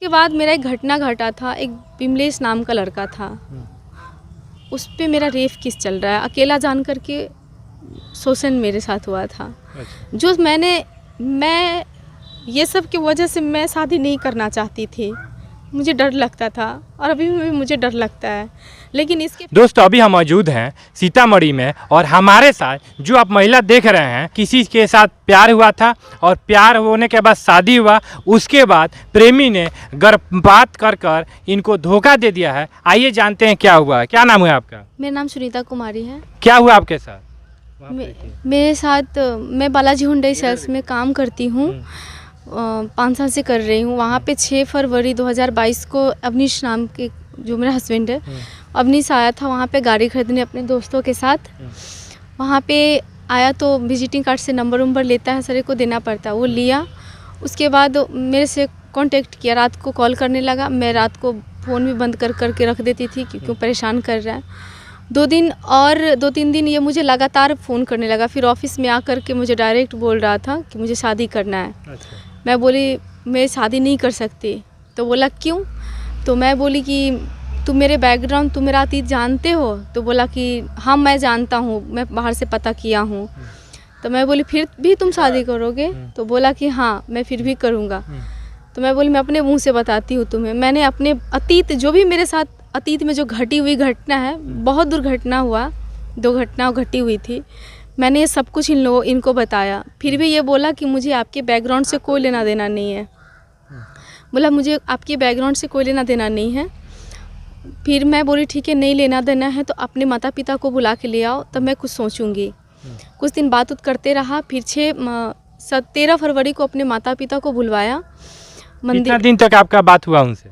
के बाद मेरा एक घटना घटा था, एक विमलेश नाम का लड़का था, उस पे मेरा रेप केस चल रहा है। अकेला जान करके शोषण मेरे साथ हुआ था। जो मैं ये सब की वजह से मैं शादी नहीं करना चाहती थी, मुझे डर लगता था और अभी भी मुझे डर लगता है। लेकिन इसके दोस्तों अभी हम मौजूद हैं सीतामढ़ी में और हमारे साथ जो आप महिला देख रहे हैं, किसी के साथ प्यार हुआ था और प्यार होने के बाद शादी हुआ, उसके बाद प्रेमी ने गर्भपात कर इनको धोखा दे दिया है। आइए जानते हैं क्या हुआ है। क्या नाम है आपका? मेरा नाम सुनीता कुमारी है। क्या हुआ आपके साथ? मेरे साथ मैं बालाजी हुंडई सेल्स में काम करती हूँ, 5 साल से कर रही हूँ। वहाँ पे 6 फरवरी 2022 को अवनीश नाम के जो मेरा हस्बैंड है, अवनीश आया था वहाँ पे गाड़ी खरीदने अपने दोस्तों के साथ। वहाँ पे आया तो विजिटिंग कार्ड से नंबर वंबर लेता है, सारे को देना पड़ता है, वो लिया। उसके बाद मेरे से कांटेक्ट किया, रात को कॉल करने लगा। मैं रात को फ़ोन भी बंद करके रख देती थी क्योंकि परेशान कर रहा है। 2-3 दिन ये मुझे लगातार फ़ोन करने लगा। फिर ऑफिस में आकर के मुझे डायरेक्ट बोल रहा था कि मुझे शादी करना है। अच्छा। मैं बोली मैं शादी नहीं कर सकती। तो बोला क्यों? तो मैं बोली कि तुम मेरे बैकग्राउंड, तुम मेरा अतीत जानते हो? तो बोला कि हाँ मैं जानता हूँ, मैं बाहर से पता किया हूँ। तो मैं बोली फिर भी तुम शादी करोगे? तो बोला कि हाँ मैं फिर भी करूँगा। तो मैं बोली मैं अपने मुँह से बताती हूँ तुम्हें, मैंने अपने अतीत जो भी मेरे साथ अतीत में जो घटी हुई घटना है, बहुत दुर्घटना हुआ, 2 घटना घटी हुई थी, मैंने ये सब कुछ इनको बताया। फिर भी ये बोला कि मुझे आपके बैकग्राउंड से कोई लेना देना नहीं है। बोला मुझे आपके बैकग्राउंड से कोई लेना देना नहीं है। फिर मैं बोली ठीक है, नहीं लेना देना है तो अपने माता पिता को बुला के ले आओ, तब मैं कुछ सोचूंगी। कुछ दिन बात करते रहा। फिर 13 फरवरी को अपने माता पिता को बुलवाया। कितना दिन तक आपका बात हुआ उनसे?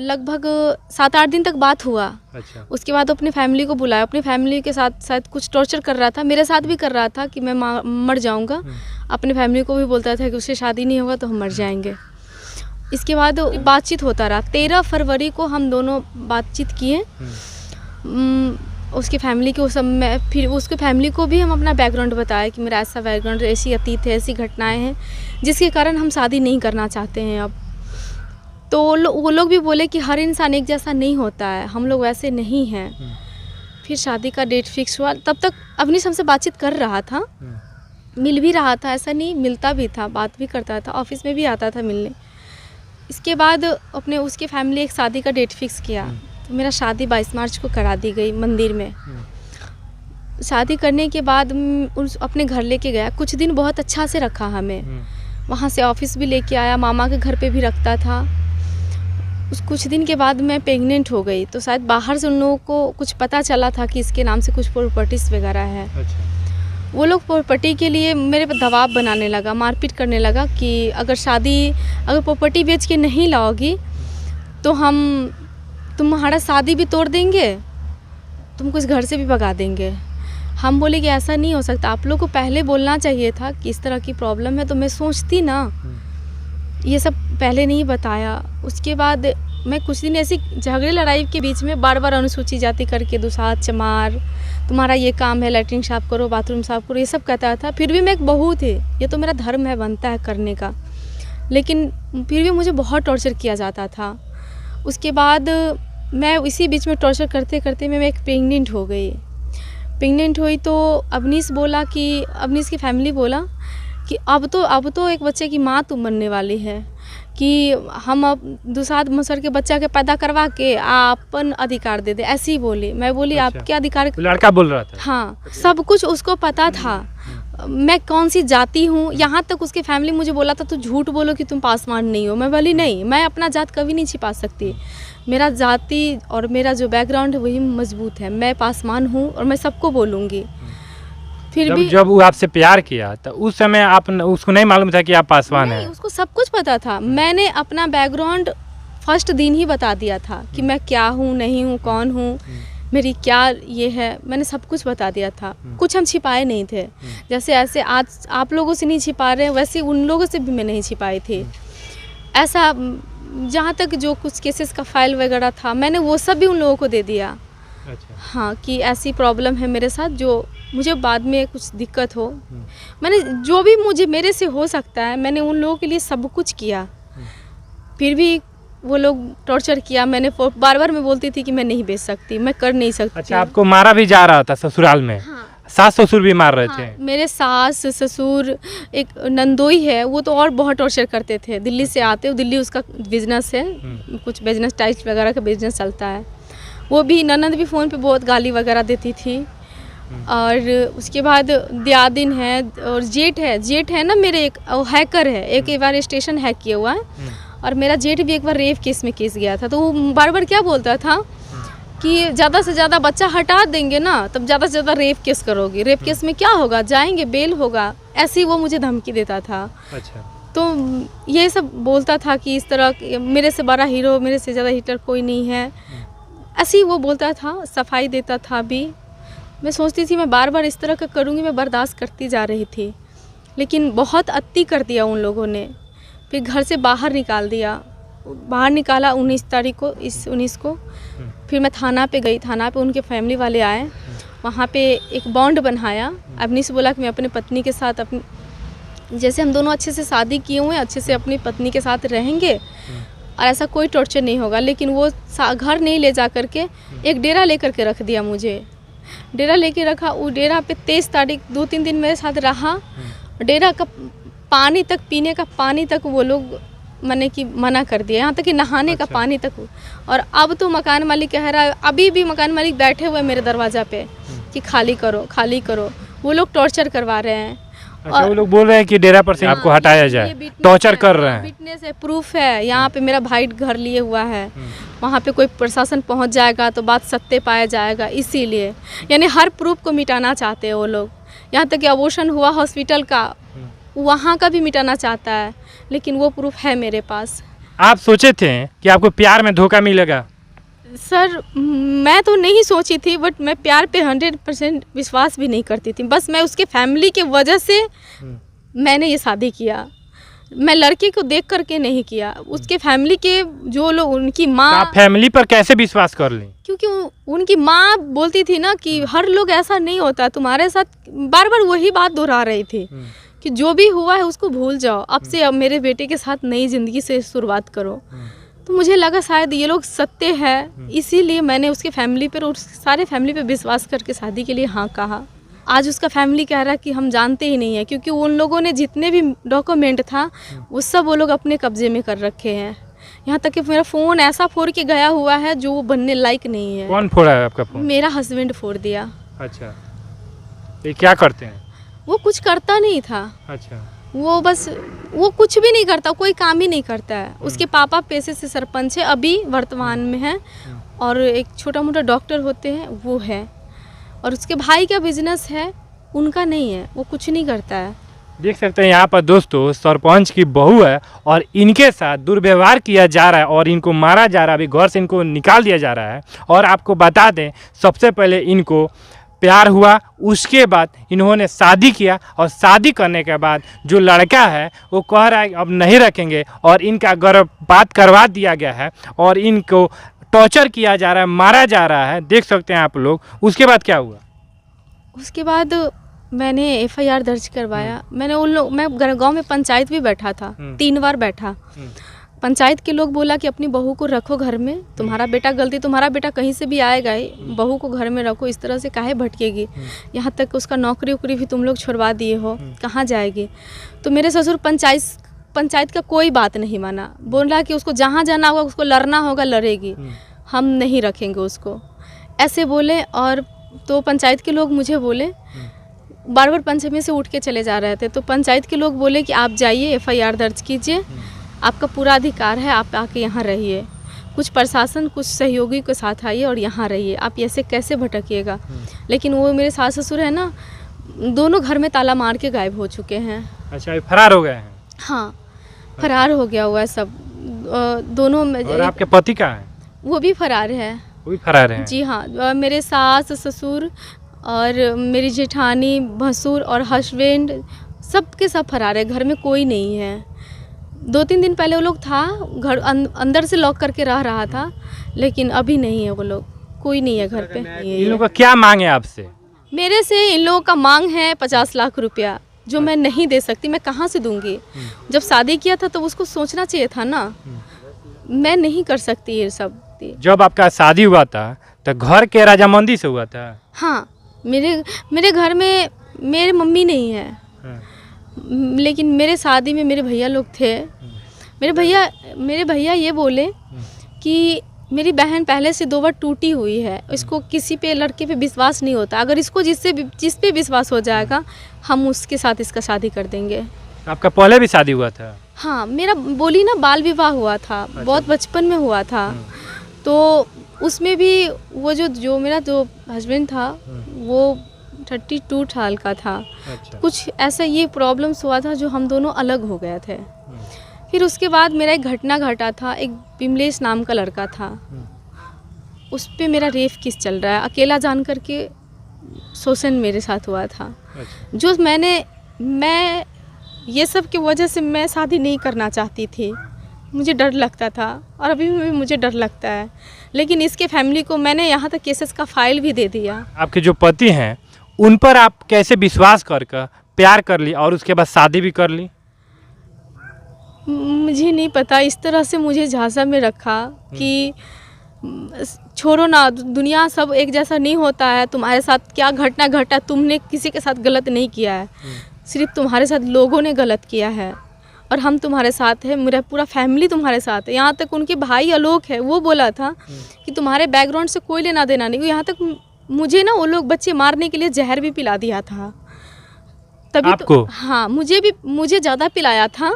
लगभग 7-8 दिन तक बात हुआ। अच्छा। उसके बाद अपनी फैमिली को बुलाया। अपनी फैमिली के साथ शायद कुछ टॉर्चर कर रहा था, मेरे साथ भी कर रहा था कि मैं मर जाऊंगा। अपनी फैमिली को भी बोलता था कि उससे शादी नहीं होगा तो हम मर जाएंगे। इसके बाद बातचीत होता रहा। 13 फरवरी को हम दोनों बातचीत किए। उसकी फैमिली के फिर उसके फैमिली को भी हम अपना बैकग्राउंड बताया कि मेरा ऐसा बैकग्राउंड, ऐसी अतीत है, ऐसी घटनाएं हैं जिसके कारण हम शादी नहीं करना चाहते हैं अब। तो वो लोग भी बोले कि हर इंसान एक जैसा नहीं होता है, हम लोग वैसे नहीं हैं। फिर शादी का डेट फिक्स हुआ। तब तक अवनीश हमसे बातचीत कर रहा था, मिल भी रहा था, ऐसा नहीं, मिलता भी था, बात भी करता था, ऑफिस में भी आता था मिलने। इसके बाद उसकी फैमिली एक शादी का डेट फिक्स किया। तो मेरा शादी 22 मार्च को करा दी गई मंदिर में। शादी करने के बाद अपने घर लेके गया। कुछ दिन बहुत अच्छा से रखा हमें, वहाँ से ऑफिस भी लेके आया, मामा के घर पे भी रखता था। कुछ दिन के बाद मैं प्रेग्नेंट हो गई। तो शायद बाहर से उन लोगों को कुछ पता चला था कि इसके नाम से कुछ प्रॉपर्टीज़ वगैरह है। अच्छा। वो लोग प्रॉपर्टी के लिए मेरे पर दबाव बनाने लगा, मारपीट करने लगा कि अगर प्रॉपर्टी बेच के नहीं लाओगी तो हम तुम्हारा शादी भी तोड़ देंगे, तुमको इस घर से भी भगा देंगे। हम बोले कि ऐसा नहीं हो सकता, आप लोग को पहले बोलना चाहिए था कि इस तरह की प्रॉब्लम है तो मैं सोचती ना, ये सब पहले नहीं बताया। उसके बाद मैं कुछ दिन ऐसी झगड़े लड़ाई के बीच में बार अनुसूची जाति करके दुसाध चमार, तुम्हारा ये काम है, लैट्रिन साफ करो, बाथरूम साफ करो, ये सब कहता था। फिर भी मैं एक बहू थी, ये तो मेरा धर्म है, बनता है करने का, लेकिन फिर भी मुझे बहुत टॉर्चर किया जाता था। उसके बाद मैं इसी बीच में टॉर्चर करते करते मैं एक प्रेग्नेंट हो गई। प्रेग्नेंट हुई तो अवनीश की फैमिली बोला कि अब तो एक बच्चे की माँ तुम बनने वाली है, कि हम अब दुसाध मुसर के बच्चा के पैदा करवा के अपन अधिकार दे दे, ऐसे ही बोली। मैं बोली अच्छा। आपके अधिकार, लड़का बोल रहा था। हाँ, सब कुछ उसको पता था, मैं कौन सी जाति हूँ। यहाँ तक उसके फैमिली मुझे बोला था तो झूठ बोलो कि तुम पासवान नहीं हो। मैं बोली नहीं, मैं अपना जात कभी नहीं छिपा सकती, मेरा जाति और मेरा जो बैकग्राउंड है वही मजबूत है, मैं पासवान हूँ और मैं सबको बोलूँगी। फिर भी जब वो आपसे प्यार किया तो उस समय आप उसको नहीं मालूम था कि आप पासवान हैं? उसको सब कुछ पता था। मैंने अपना बैकग्राउंड फर्स्ट दिन ही बता दिया था कि मैं क्या हूँ, नहीं हूँ, कौन हूँ, मेरी क्या ये है, मैंने सब कुछ बता दिया था। कुछ हम छिपाए नहीं थे, जैसे ऐसे आज आप लोगों से नहीं छिपा रहे वैसे उन लोगों से भी मैं नहीं छिपाई थी। ऐसा जहाँ तक जो कुछ केसेस का फाइल वगैरह था मैंने वो सब भी उन लोगों को दे दिया। अच्छा। हाँ, कि ऐसी प्रॉब्लम है मेरे साथ जो मुझे बाद में कुछ दिक्कत हो, मैंने जो भी मुझे मेरे से हो सकता है मैंने उन लोगों के लिए सब कुछ किया। फिर भी वो लोग टॉर्चर किया। मैंने बार बार मैं बोलती थी कि मैं नहीं बेच सकती, मैं कर नहीं सकती। अच्छा, आपको मारा भी जा रहा था ससुराल में? हाँ। सास ससुर भी मार रहे हाँ, थे? मेरे सास ससुर, एक नंदोई है, वो तो और बहुत टॉर्चर करते थे। दिल्ली से आते, दिल्ली उसका बिजनेस है, कुछ बिजनेस टाइल्स वगैरह का बिजनेस चलता है। वो भी ननद भी फ़ोन पे बहुत गाली वगैरह देती थी। और उसके बाद दियादिन है और जेठ है ना मेरे, एक हैकर है, एक बार स्टेशन हैक किया हुआ है। और मेरा जेठ भी एक बार रेप केस में केस गया था। तो वो बार बार क्या बोलता था कि ज़्यादा से ज़्यादा बच्चा हटा देंगे ना, तब ज़्यादा से ज़्यादा रेप केस करोगे, रेप केस में क्या होगा, जाएंगे, बेल होगा, ऐसे ही वो मुझे धमकी देता था। अच्छा। तो ये सब बोलता था कि इस तरह मेरे से बड़ा हीरो, मेरे से ज़्यादा हिटर कोई नहीं है, ऐसे ही वो बोलता था, सफाई देता था भी। मैं सोचती थी मैं बार बार इस तरह का करूँगी, मैं बर्दाश्त करती जा रही थी। लेकिन बहुत अति कर दिया उन लोगों ने। फिर घर से बाहर निकाल दिया, बाहर निकाला 19 तारीख को, इस 19 को। फिर मैं थाना पे गई, थाना पे उनके फैमिली वाले आए, वहाँ पे एक बॉन्ड बनाया। अपनी से बोला कि मैं अपनी पत्नी के साथ, अपनी जैसे हम दोनों अच्छे से शादी किए हुए हैं, अच्छे से अपनी पत्नी के साथ रहेंगे और ऐसा कोई टॉर्चर नहीं होगा। लेकिन वो घर नहीं ले जा करके एक डेरा लेकर के रख दिया मुझे। डेरा लेके रखा, वो डेरा पे 23 तारीख 2-3 दिन मेरे साथ रहा। डेरा का पानी तक, पीने का पानी तक वो लोग मैंने कि मना कर दिया, यहाँ तक कि नहाने का पानी तक। और अब तो मकान मालिक कह रहा है, अभी भी मकान मालिक बैठे हुए मेरे दरवाज़ा पे कि खाली करो, खाली करो। वो लोग टॉर्चर करवा रहे हैं। अच्छा, वो लोग बोल रहे हैं कि डेरा पर से आपको हटाया जाए, टॉर्चर कर रहे हैं। विटनेस है, प्रूफ है। यहाँ पे मेरा भाई घर लिए हुआ है, वहाँ पे कोई प्रशासन पहुँच जाएगा तो बात सत्य पाया जाएगा, इसीलिए यानी हर प्रूफ को मिटाना चाहते हैं वो लोग। यहाँ तक कि अबॉर्शन हुआ हॉस्पिटल का, वहाँ का भी मिटाना चाहता है, लेकिन वो प्रूफ है मेरे पास। आप सोचे थे कि आपको प्यार में धोखा मिलेगा? सर, मैं तो नहीं सोची थी, बट मैं प्यार पे 100% विश्वास भी नहीं करती थी। बस मैं उसके फैमिली के वजह से मैंने ये शादी किया। मैं लड़के को देख करके नहीं किया, उसके फैमिली के जो लोग, उनकी माँ। आप फैमिली पर कैसे विश्वास कर ली? क्योंकि उनकी माँ बोलती थी ना कि हर लोग ऐसा नहीं होता, तुम्हारे साथ बार बार वही बात दोहरा रही थी कि जो भी हुआ है उसको भूल जाओ, अब से अब मेरे बेटे के साथ नई ज़िंदगी से शुरुआत करो। तो मुझे लगा शायद ये लोग सत्य है, इसीलिए मैंने उसके फैमिली पर और सारे फैमिली पे विश्वास करके शादी के लिए हाँ कहा। आज उसका फैमिली कह रहा है कि हम जानते ही नहीं है, क्योंकि उन लोगों ने जितने भी डॉक्यूमेंट था वो सब वो लोग अपने कब्जे में कर रखे हैं। यहाँ तक कि मेरा फ़ोन ऐसा फोड़ के गया हुआ है जो वो बनने लायक नहीं है। कौन फोड़ा है आपका फ़ोन? मेरा हस्बैंड फोड़ दिया। अच्छा, ये क्या करते हैं? वो कुछ करता नहीं था। अच्छा, वो बस, वो कुछ भी नहीं करता, कोई काम ही नहीं करता है। उसके पापा पेशे से सरपंच है, अभी वर्तमान में है, और एक छोटा मोटा डॉक्टर होते हैं वो है, और उसके भाई का बिजनेस है, उनका नहीं है, वो कुछ नहीं करता है। देख सकते हैं यहाँ पर दोस्तों, सरपंच की बहू है और इनके साथ दुर्व्यवहार किया जा रहा है और इनको मारा जा रहा है। अभी घर से इनको निकाल दिया जा रहा है। और आपको बता दें, सबसे पहले इनको प्यार हुआ, उसके बाद इन्होंने शादी किया, और शादी करने के बाद जो लड़का है वो कह रहा है अब नहीं रखेंगे, और इनका गर्भपात करवा दिया गया है और इनको टॉर्चर किया जा रहा है, मारा जा रहा है। देख सकते हैं आप लोग। उसके बाद क्या हुआ? उसके बाद मैंने FIR दर्ज करवाया। मैंने उन लोग, मैं गांव में पंचायत भी बैठा था, 3 बार बैठा। पंचायत के लोग बोला कि अपनी बहू को रखो घर में, तुम्हारा बेटा गलती, तुम्हारा बेटा कहीं से भी आएगा ही, बहू को घर में रखो, इस तरह से काहे भटकेगी, यहाँ तक उसका नौकरी वोकरी भी तुम लोग छुड़वा दिए हो, कहाँ जाएगी। तो मेरे ससुर पंचायत का कोई बात नहीं माना, बोला कि उसको जहाँ जाना होगा, उसको लड़ना होगा, लड़ेगी, हम नहीं रखेंगे उसको, ऐसे बोले। और तो पंचायत के लोग मुझे बोले, बार बार पंचमी से उठ के चले जा रहे थे, तो पंचायत के लोग बोले कि आप जाइए, FIR दर्ज कीजिए, आपका पूरा अधिकार है, आप आके यहाँ रहिए, कुछ प्रशासन, कुछ सहयोगी के साथ आइए और यहाँ रहिए, आप ऐसे कैसे भटकिएगा। लेकिन वो मेरे सास ससुर है ना, दोनों घर में ताला मार के गायब हो चुके हैं। अच्छा, ये फरार हो गए हैं? हाँ, फरार हो गया हुआ है सब दोनों में। और आपके पति कहाँ है? वो भी फरार है। वो भी फरार है? जी हाँ, मेरे सास ससुर और मेरी जेठानी, भसुर और हस्बैंड सब के सब फरार है, घर में कोई नहीं है। 2-3 दिन पहले वो लोग था, घर अंदर से लॉक करके रह रहा था, लेकिन अभी नहीं है वो लोग, कोई नहीं है घर पे। इन लोगों का क्या मांग है आपसे? मेरे से इन लोगों का मांग है 50 लाख रुपया, जो मैं नहीं दे सकती, मैं कहाँ से दूंगी। जब शादी किया था तो उसको सोचना चाहिए था ना, मैं नहीं कर सकती ये सब। जब आपका शादी हुआ था तो घर के रजामंदी से हुआ था? हाँ, मेरे घर में मेरे मम्मी नहीं है, लेकिन मेरे शादी में मेरे भैया लोग थे। मेरे भैया ये बोले कि मेरी बहन पहले से 2 बार टूटी हुई है, इसको किसी पे लड़के पे विश्वास नहीं होता, अगर इसको जिस पे विश्वास हो जाएगा हम उसके साथ इसका शादी कर देंगे। आपका पहले भी शादी हुआ था? हाँ, मेरा बोली ना बाल विवाह हुआ था। अच्छा। बहुत बचपन में हुआ था। तो उसमें भी वो जो मेरा जो हस्बैंड था वो 32 साल का था। अच्छा। कुछ ऐसा ये प्रॉब्लम्स हुआ था जो हम दोनों अलग हो गए थे। फिर उसके बाद मेरा एक घटना घटा था, एक विमलेश नाम का लड़का था, उस पे मेरा रेप केस चल रहा है। अकेला जान करके शोषण मेरे साथ हुआ था। अच्छा। जो मैं ये सब की वजह से मैं शादी नहीं करना चाहती थी, मुझे डर लगता था और अभी भी मुझे डर लगता है, लेकिन इसके फैमिली को मैंने यहाँ तक केसेस का फाइल भी दे दिया। आपके जो पति हैं उन पर आप कैसे विश्वास करके प्यार कर ली और उसके बाद शादी भी कर ली? मुझे नहीं पता, इस तरह से मुझे झांसा में रखा कि छोड़ो ना, दुनिया सब एक जैसा नहीं होता है, तुम्हारे साथ क्या घटना घटा, तुमने किसी के साथ गलत नहीं किया है, सिर्फ तुम्हारे साथ लोगों ने गलत किया है और हम तुम्हारे साथ है, मेरा पूरा फैमिली तुम्हारे साथ है। यहाँ तक उनके भाई आलोक है, वो बोला था कि तुम्हारे बैकग्राउंड से कोई लेना देना नहीं। यहाँ तक मुझे ना वो लोग बच्चे मारने के लिए जहर भी पिला दिया था तभी आपको? तो हाँ, मुझे ज़्यादा पिलाया था।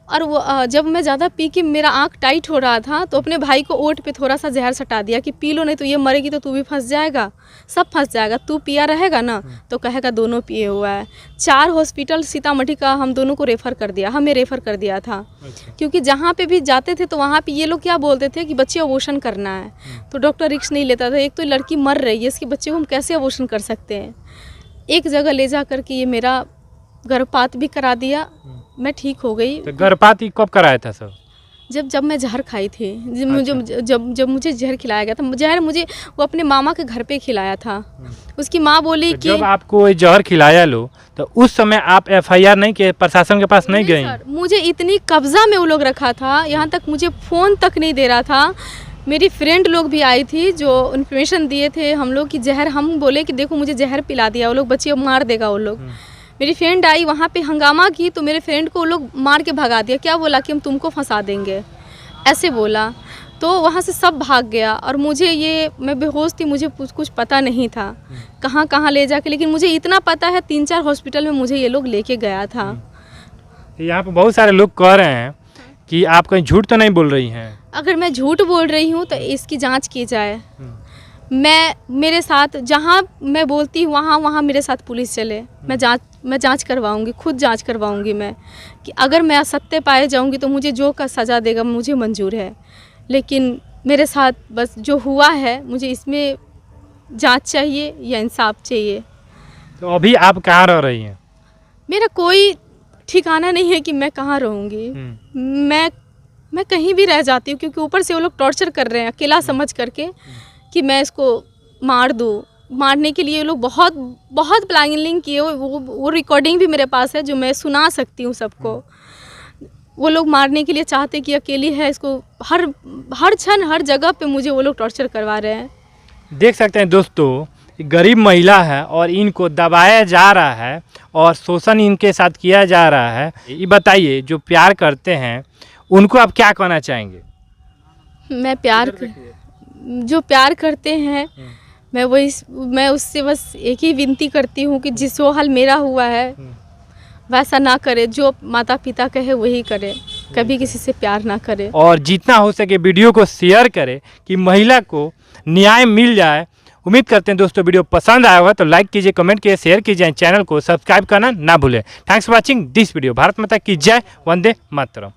और वो जब मैं ज़्यादा पी के मेरा आँख टाइट हो रहा था तो अपने भाई को ओट पे थोड़ा सा जहर सटा दिया कि पी लो, नहीं तो ये मरेगी तो तू भी फंस जाएगा, सब फंस जाएगा, तू पिया रहेगा ना तो कहेगा दोनों पिए हुआ है। 4 हॉस्पिटल सीतामढ़ी का हम दोनों को हमें रेफ़र कर दिया था। अच्छा। क्योंकि जहाँ पे भी जाते थे तो वहाँ पे ये लोग क्या बोलते थे कि बच्चे अबॉर्शन करना है, तो डॉक्टर रिस्क नहीं लेता था। एक तो लड़की मर रही है, इसके बच्चे को हम कैसे अबॉर्शन कर सकते हैं। एक जगह ले जा करके ये मेरा गर्भपात भी करा दिया, मैं ठीक हो गई। तो गर्भपात कब कराया था सर? जब मैं जहर खाई थी, जब मुझे जहर खिलाया गया था, जहर मुझे वो अपने मामा के घर पे खिलाया था। उसकी माँ बोली कि जब आपको जहर खिलाया लो तो उस समय आप FIR नहीं किए, प्रशासन के पास नहीं गई? मुझे इतनी कब्जा में वो लोग रखा था, यहाँ तक मुझे फ़ोन तक नहीं दे रहा था। मेरी फ्रेंड लोग भी आई थी जो इन्फॉर्मेशन दिए थे हम लोग की जहर, हम बोले कि देखो मुझे जहर पिला दिया, वो लोग बच्चे मार देगा वो लोग। मेरी फ्रेंड आई, वहाँ पे हंगामा की तो मेरे फ्रेंड को वो लोग मार के भगा दिया। क्या बोला कि हम तुमको फंसा देंगे, ऐसे बोला। तो वहाँ से सब भाग गया और मैं बेहोश थी, मुझे कुछ पता नहीं था कहाँ कहाँ ले जाके, लेकिन मुझे इतना पता है 3-4 हॉस्पिटल में मुझे ये लोग लेके गया था। यहाँ पे बहुत सारे लोग कह रहे हैं कि आप कहीं झूठ तो नहीं बोल रही हैं? अगर मैं झूठ बोल रही हूँ तो इसकी जाँच की जाए। मेरे साथ जहाँ मैं बोलती हूँ वहाँ मेरे साथ पुलिस चले, मैं जांच करवाऊँगी, खुद जांच करवाऊँगी मैं, कि अगर मैं असत्य पाए जाऊँगी तो मुझे जो का सज़ा देगा मुझे मंजूर है, लेकिन मेरे साथ बस जो हुआ है मुझे इसमें जांच चाहिए या इंसाफ चाहिए। तो अभी आप कहाँ रह रही हैं? मेरा कोई ठिकाना नहीं है कि मैं कहाँ रहूँगी। मैं कहीं भी रह जाती हूँ, क्योंकि ऊपर से वो लोग टॉर्चर कर रहे हैं अकेला समझ करके कि मैं इसको मार दूँ। मारने के लिए लोग बहुत प्लानिंग किए, वो रिकॉर्डिंग भी मेरे पास है जो मैं सुना सकती हूँ सबको। वो लोग मारने के लिए चाहते कि अकेली है, इसको हर क्षण हर जगह पे मुझे वो लोग टॉर्चर करवा रहे हैं। देख सकते हैं दोस्तों, गरीब महिला है और इनको दबाया जा रहा है और शोषण इनके साथ किया जा रहा है। ये बताइए, जो प्यार करते हैं उनको आप क्या कहना चाहेंगे? जो प्यार करते हैं मैं उससे बस एक ही विनती करती हूँ कि जिस हाल मेरा हुआ है वैसा ना करे, जो माता पिता कहे वही करे, कभी किसी से प्यार ना करे और जितना हो सके वीडियो को शेयर करे कि महिला को न्याय मिल जाए। उम्मीद करते हैं दोस्तों वीडियो पसंद आया होगा तो लाइक कीजिए, कमेंट कीजिए, शेयर कीजिए, चैनल को सब्सक्राइब करना ना भूलें। Thanks for watching this video. Bharat माता की जय, वंदे मातरम।